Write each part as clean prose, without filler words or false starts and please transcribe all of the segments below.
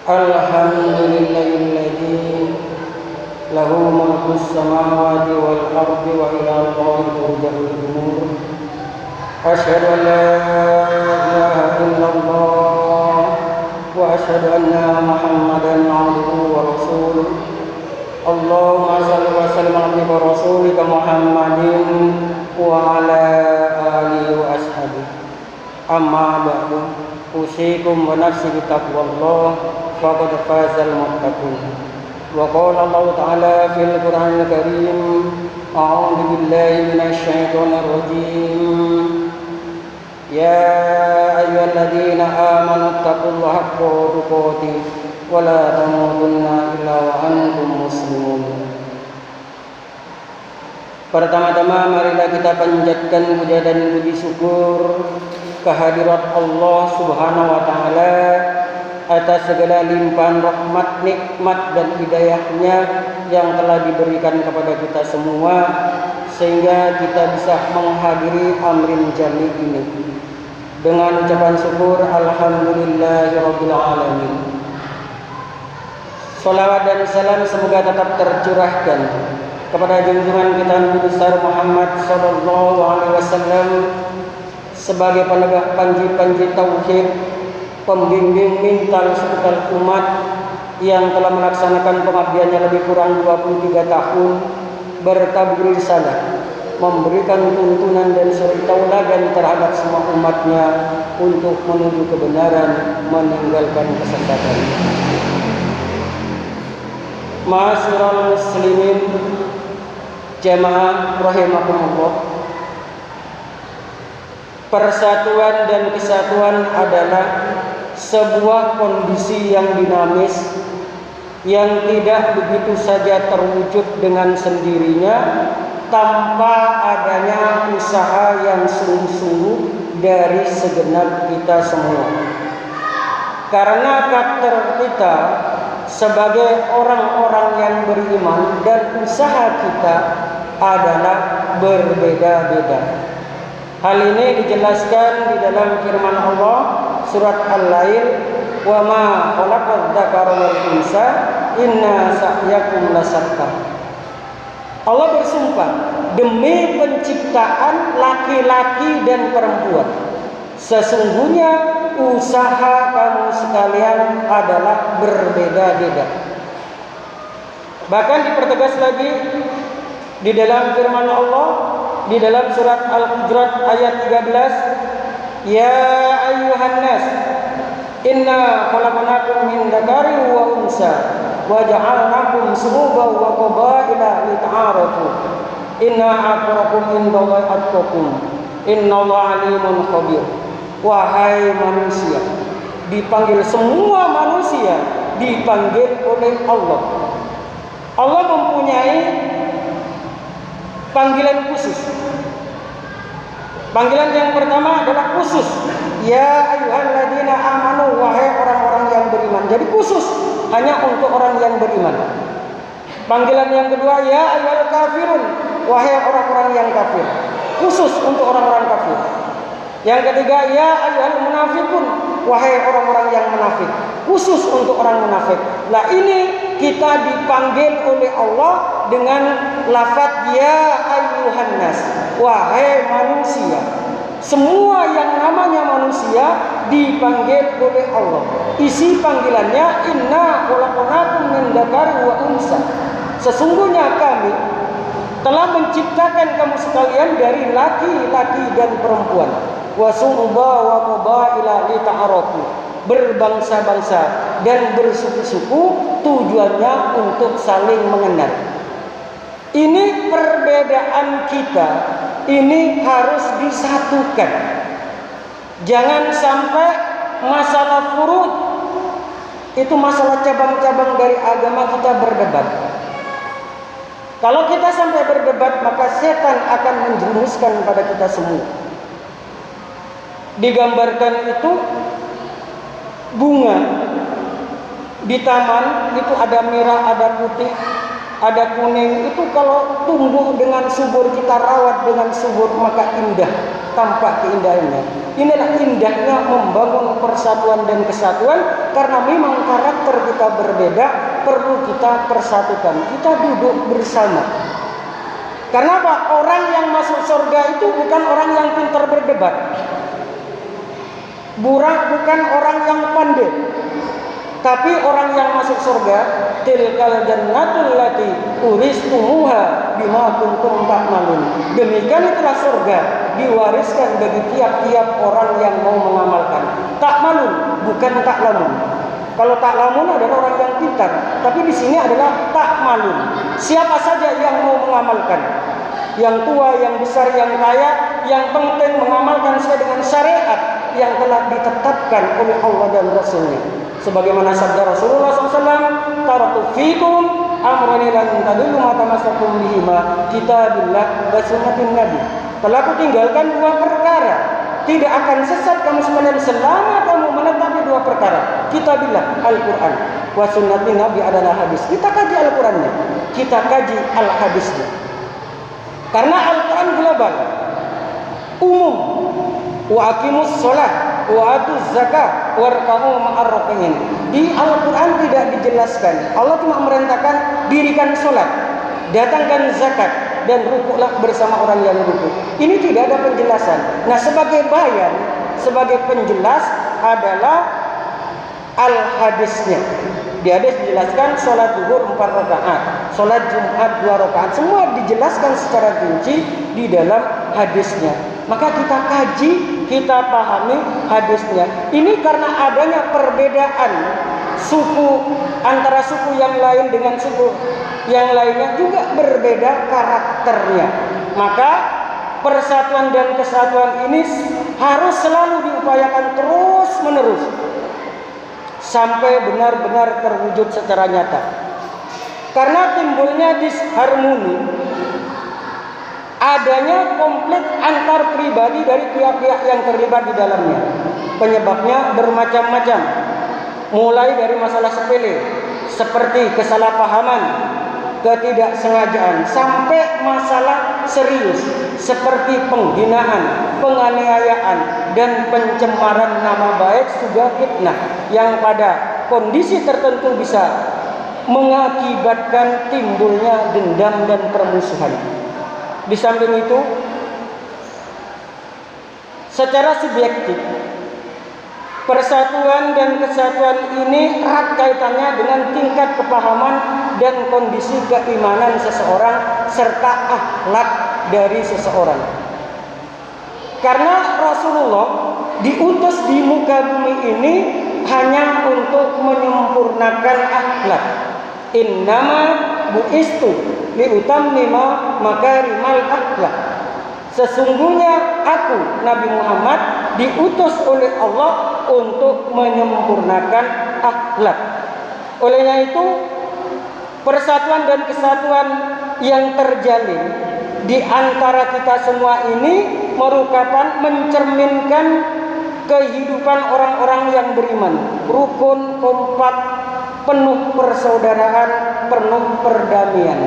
Alhamdulillahilladzi lahu mulkus samawati wal ardi wa ila Allahi turja'ul umur. Asyhadu an la ilaha illallah wa asyhadu anna Muhammadan 'abduhu wa rasuluh. Allahumma shalli wa sallim 'ala rasulika Muhammadin wa ala alihi wa ashabihi. Amma ba'du. Usikum wa nafsi bi taqwallah faqad fazal muttaqun. Wa qala Allah ta'ala fil Qur'anil Karim, a'udzu billahi minasy syaithanir rajim. Ya ayyuhalladzina amanu taqullaha haqqa tuqatih wa la tamutunna illa wa antum muslimun. Pertama-tama marilah kita panjatkan puja dan puji syukur kehadirat Allah Subhanahu wa taala atas segala limpahan rahmat, nikmat dan hidayahnya yang telah diberikan kepada kita semua sehingga kita bisa menghadiri Amrin Jami ini dengan ucapan syukur alhamdulillahirabbil alamin. Salawat dan salam semoga tetap tercurahkan kepada junjungan kita Nabi besar Muhammad sallallahu alaihi wasallam sebagai penegak panji-panji tauhid, pembimbing mintal seputar umat yang telah melaksanakan pengabdiannya lebih kurang 23 tahun, bertabur risalah, memberikan tuntunan dan suri tauladan terhadap semua umatnya untuk menuju kebenaran, meninggalkan kesesatan. Ma'asyiral muslimin jamaah rahimakumullah. Persatuan dan kesatuan adalah sebuah kondisi yang dinamis yang tidak begitu saja terwujud dengan sendirinya tanpa adanya usaha yang sungguh-sungguh dari segenap kita semua. Karena karakter kita sebagai orang-orang yang beriman dan usaha kita adalah berbeda-beda. Hal ini dijelaskan di dalam firman Allah surat Al-Lail, "Wa ma khalaqadz dzakara wal unsa inna sa'yakum lasatta." Allah bersumpah demi penciptaan laki-laki dan perempuan, sesungguhnya usaha kamu sekalian adalah berbeda-beda. Bahkan dipertegas lagi di dalam firman Allah di dalam surat Al-Hujurat ayat 13, "Ya ayyuhan nas, inna khalaqnakum min dzakarin wa unsa wa ja'alnakum syu'uban wa qabaila lita'arafu. Inna akramakum indallahi atqakum. Innallaha 'alimun khabir." Wahai manusia, dipanggil semua manusia, dipanggil oleh Allah. Allah mempunyai panggilan khusus. Panggilan yang pertama adalah khusus. Ya ayyuhalladzina amanu, wahai orang-orang yang beriman. Jadi khusus hanya untuk orang yang beriman. Panggilan yang kedua, ya ayyuhal kafirun, wahai orang-orang yang kafir. Khusus untuk orang-orang kafir. Yang ketiga, ya ayyuhal munafiqun, wahai orang-orang yang munafik. Khusus untuk orang munafik. Nah ini kita dipanggil oleh Allah dengan lafaz ya ayyuhan nas, wahai manusia. Semua yang namanya manusia dipanggil oleh Allah. Isi panggilannya inna khalaqnakum min dzakarin wa unsa. Sesungguhnya kami telah menciptakan kamu sekalian dari laki-laki dan perempuan. Wa su'uba wa qabaila lita'arafu, berbangsa-bangsa dan bersuku-suku, tujuannya untuk saling mengenal. Ini perbedaan kita, ini harus disatukan. Jangan sampai masalah furud, itu masalah cabang-cabang dari agama kita berdebat. Kalau kita sampai berdebat, maka setan akan menjerumuskan pada kita semua. Digambarkan itu bunga di taman, itu ada merah, ada putih, ada kuning. Itu kalau tumbuh dengan subur, kita rawat dengan subur, maka indah, tampak keindahannya. Inilah indahnya membangun persatuan persatuan dan kesatuan karena memang karakter kita berbeda, perlu kita persatukan. Kita duduk bersama. Karena apa? Orang yang masuk surga itu bukan orang yang pintar berdebat. Bukan orang yang pandai. Tapi orang yang masuk surga, tilkal jannatul lati uristumuha bima kuntum ta'malun. Demikian itulah surga diwariskan bagi tiap-tiap orang yang mau mengamalkan. Ta'malun, bukan ta'lamun. Kalau ta'lamun adalah orang yang pintar, tapi di sini adalah ta'malun. Siapa saja yang mau mengamalkan, yang tua, yang besar, yang kaya, yang penting mengamalkan sesuai dengan syariat yang telah ditetapkan oleh Allah dan Rasulnya. Sebagaimana sabda Rasulullah SAW, taraktu fikum amrani lan tadillu ma tamassakum bihima kitabillah wa sunnatin nabi. Telah aku tinggalkan dua perkara, tidak akan sesat kamu sekalian selama kamu menetapi dua perkara. Kitabillah, Al-Quran, wa sunnatin nabi adalah hadis. Kita kaji Al-Qurannya, kita kaji Al-hadisnya. Karena Al-Quran global, umum. Wa aqimus shalah wa atuz zakah warka'u ma'ar raki'in. Di Al-Quran tidak dijelaskan. Allah cuma merintahkan dirikan sholat, datangkan zakat, dan rukuklah bersama orang yang rukuk. Ini tidak ada penjelasan. Nah, sebagai bayan, sebagai penjelas adalah al-hadisnya. Di hadis dijelaskan sholat zuhur 4 rakaat, sholat Jumat 2 rakaat. Semua dijelaskan secara rinci di dalam hadisnya. Maka kita kaji, kita pahami hadisnya. Ini karena adanya perbedaan suku antara suku yang lain dengan suku yang lainnya juga berbeda karakternya. Maka persatuan dan kesatuan ini harus selalu diupayakan terus menerus sampai benar-benar terwujud secara nyata. Karena timbulnya disharmoni, adanya konflik antar pribadi dari pihak-pihak yang terlibat di dalamnya. Penyebabnya bermacam-macam. Mulai dari masalah sepele seperti kesalahpahaman, ketidaksengajaan, sampai masalah serius seperti penghinaan, penganiayaan, dan pencemaran nama baik juga fitnah yang pada kondisi tertentu bisa mengakibatkan timbulnya dendam dan permusuhan. Di samping itu, secara subjektif, persatuan dan kesatuan ini erat kaitannya dengan tingkat kepahaman dan kondisi keimanan seseorang serta akhlak dari seseorang. Karena Rasulullah diutus di muka bumi ini hanya untuk menyempurnakan akhlak. Innama bu'istu liutammima makarimal akhlak. Sesungguhnya aku Nabi Muhammad diutus oleh Allah untuk menyempurnakan akhlak. Olehnya itu, persatuan dan kesatuan yang terjalin di antara kita semua ini merupakan mencerminkan kehidupan orang-orang yang beriman, rukun, kompak, penuh persaudaraan, penuh perdamaian.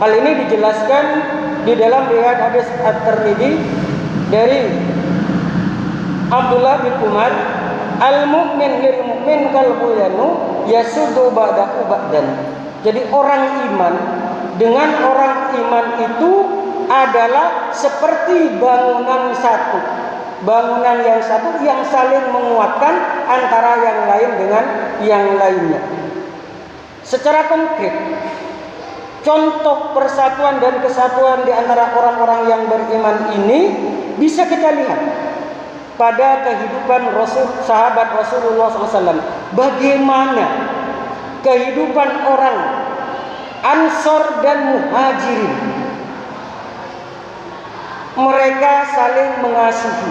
Hal ini dijelaskan di dalam riwayat hadis At-Tirmidzi dari Abdullah bin Umar, al-mu'min lil mu'min kal bunyanu yasuddu ba'dahu ba'dan. Jadi orang iman dengan orang iman itu adalah seperti bangunan satu. Bangunan yang satu yang saling menguatkan antara yang lain dengan yang lainnya. Secara konkret, contoh persatuan dan kesatuan di antara orang-orang yang beriman ini bisa kita lihat pada kehidupan sahabat Rasulullah SAW. Bagaimana kehidupan orang Ansor dan Muhajirin. Mereka saling mengasihi,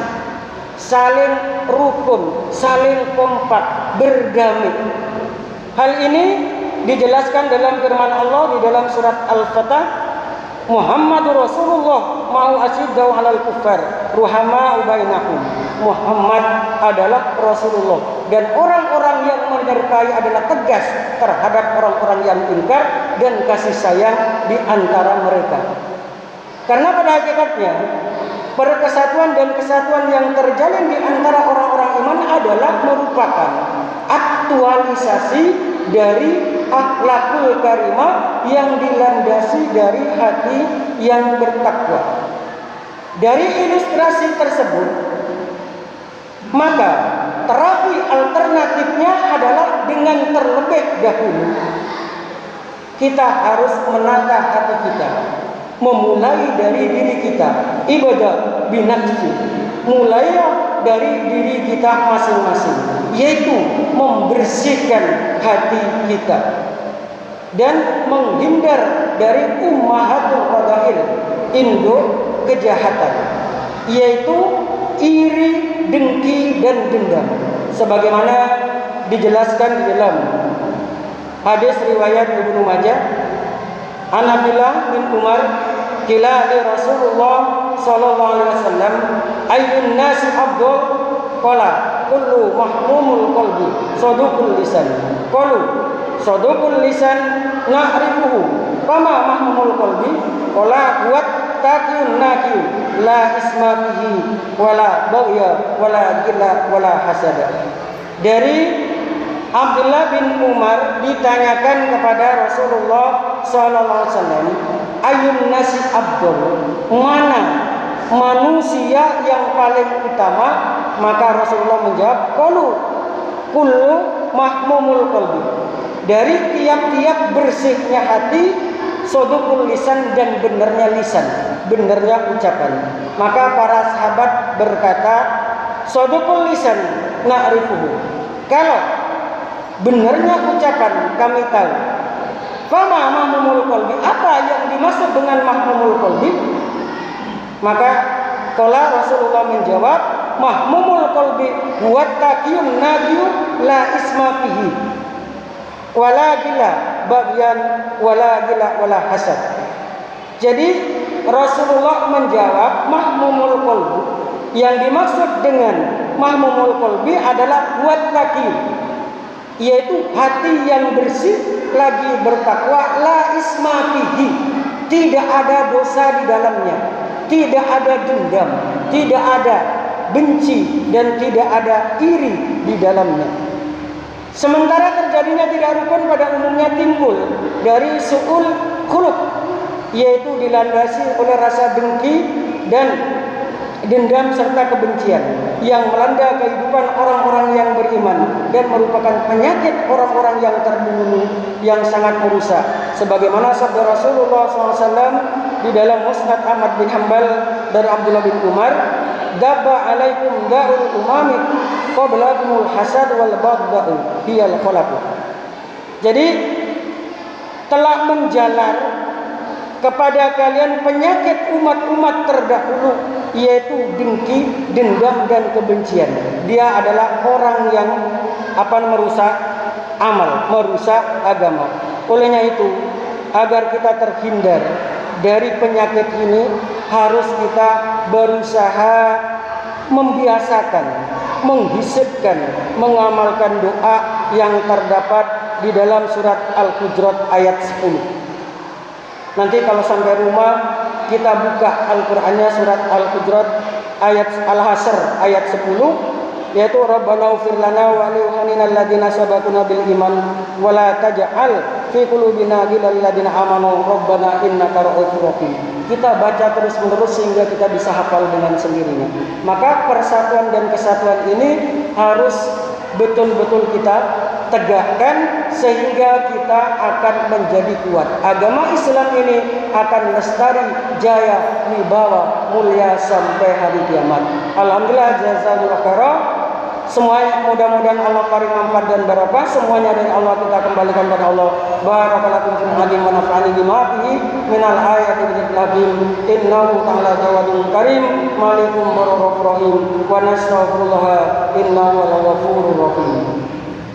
saling rukun, saling kompak, berdamai. Hal ini dijelaskan dalam firman Allah di dalam surat Al-Fatah, Muhammadur Rasulullah ma'u asyiddau 'alal kuffar ruhama'u bainahum. Muhammad adalah Rasulullah dan orang-orang yang menyertai adalah tegas terhadap orang-orang yang ingkar dan kasih sayang di antara mereka. Karena pada hakikatnya Perkesatuan dan kesatuan yang terjalin di antara orang-orang iman adalah merupakan aktualisasi dari akhlakul karimah yang dilandasi dari hati yang bertakwa. Dari ilustrasi tersebut, maka terapi alternatifnya adalah dengan terlebih dahulu kita harus menata hati kita, memulai dari diri kita. Ibadah binafsi, mulailah dari diri kita masing-masing, yaitu membersihkan hati kita dan menghindar dari ummahatul fadail, induk kejahatan, yaitu iri, dengki, dan dendam, sebagaimana dijelaskan di dalam hadis riwayat Ibnu Majah. An Abdullah bin Umar qila li Rasulullah sallallahu alaihi wasallam ayyun nasi afdal, qala kullu mahmumul qalbi saduqul lisan, qalu saduqul lisan na'rifuhu kama mahmumul qalbi, qala huwa taqiyun naqiyun la isma bihi wala baghya wala gilla wala hasada. Dari Abdullah bin Umar ditanyakan kepada Rasulullah sallallahu alaihi wasallam, ayyun nasi afdal, mana manusia yang paling utama? Maka Rasulullah menjawab, kullu mahmumul qalbi, dari tiap-tiap bersihnya hati, sodukul lisan, dan benarnya lisan, benarnya ucapan. Maka para sahabat berkata, sodukul lisan na'rifuhu, kalau benarnya ucapan kami tahu. Fama mahmumul qalbi, apa yang dimaksud dengan mahmumul qalbi? Maka qala Rasulullah menjawab, mahmumul qalbi huwa taqiyun nabiyu la isma fihi wala gila baghyan wala gila wala hasad. Jadi Rasulullah menjawab mahmumul qalbi, yang dimaksud dengan mahmumul qalbi adalah huwa taqiyun, yaitu hati yang bersih lagi bertakwa, la isma fihi, tidak ada dosa di dalamnya, tidak ada dendam, tidak ada benci, dan tidak ada iri di dalamnya. Sementara terjadinya tidak rukun pada umumnya timbul dari su'ul khuluq, yaitu dilandasi oleh rasa dengki dan dendam serta kebencian yang melanda kehidupan orang-orang yang beriman dan merupakan penyakit orang-orang yang terdahulu yang sangat merusak, sebagaimana sabda Rasulullah SAW di dalam Musnad Ahmad bin Hanbal dari Abdullah bin Umar, dabba alaikum da'ul umami qablakumul hasad wal baghda'u hiyal khalaq. Jadi telah menjalar kepada kalian penyakit umat-umat terdahulu, yaitu dengki, dendam, dan kebencian. Dia adalah orang yang merusak amal, merusak agama. Olehnya itu, agar kita terhindar dari penyakit ini, harus kita berusaha membiasakan, menghisabkan, mengamalkan doa yang terdapat di dalam surat Al-Hujurat ayat 10. Nanti kalau sampai rumah kita buka Al-Qur'annya, surat Al-Hujurat ayat Al-Hasr ayat 10, yaitu Rabbana ighfir lana wa li ikhwanina alladziina sabaquna bil iman wa la taj'al fi qulubina ghillan lil ladziina amanu rabbana innaka ra'ufur rahim. Kita baca terus-menerus sehingga kita bisa hafal dengan sendirinya. Maka persatuan dan kesatuan ini harus betul-betul kita tegakkan sehingga kita akan menjadi kuat. Agama Islam ini akan lestari, jaya, wibawa, mulia sampai hari kiamat. Alhamdulillah, jazakallahu khairan. Semuanya mudah-mudahan Allah karim manfaat dan barokah. Semuanya dari Allah, kita kembalikan kepada Allah. Barakallahu fiikum wa nafa'ani bima fihi minal ayati wal hakim. Innahu ta'ala jawadun karim, malikum barokahur rahim, wa nastaghfirullah innahu al-ghafurur rahim.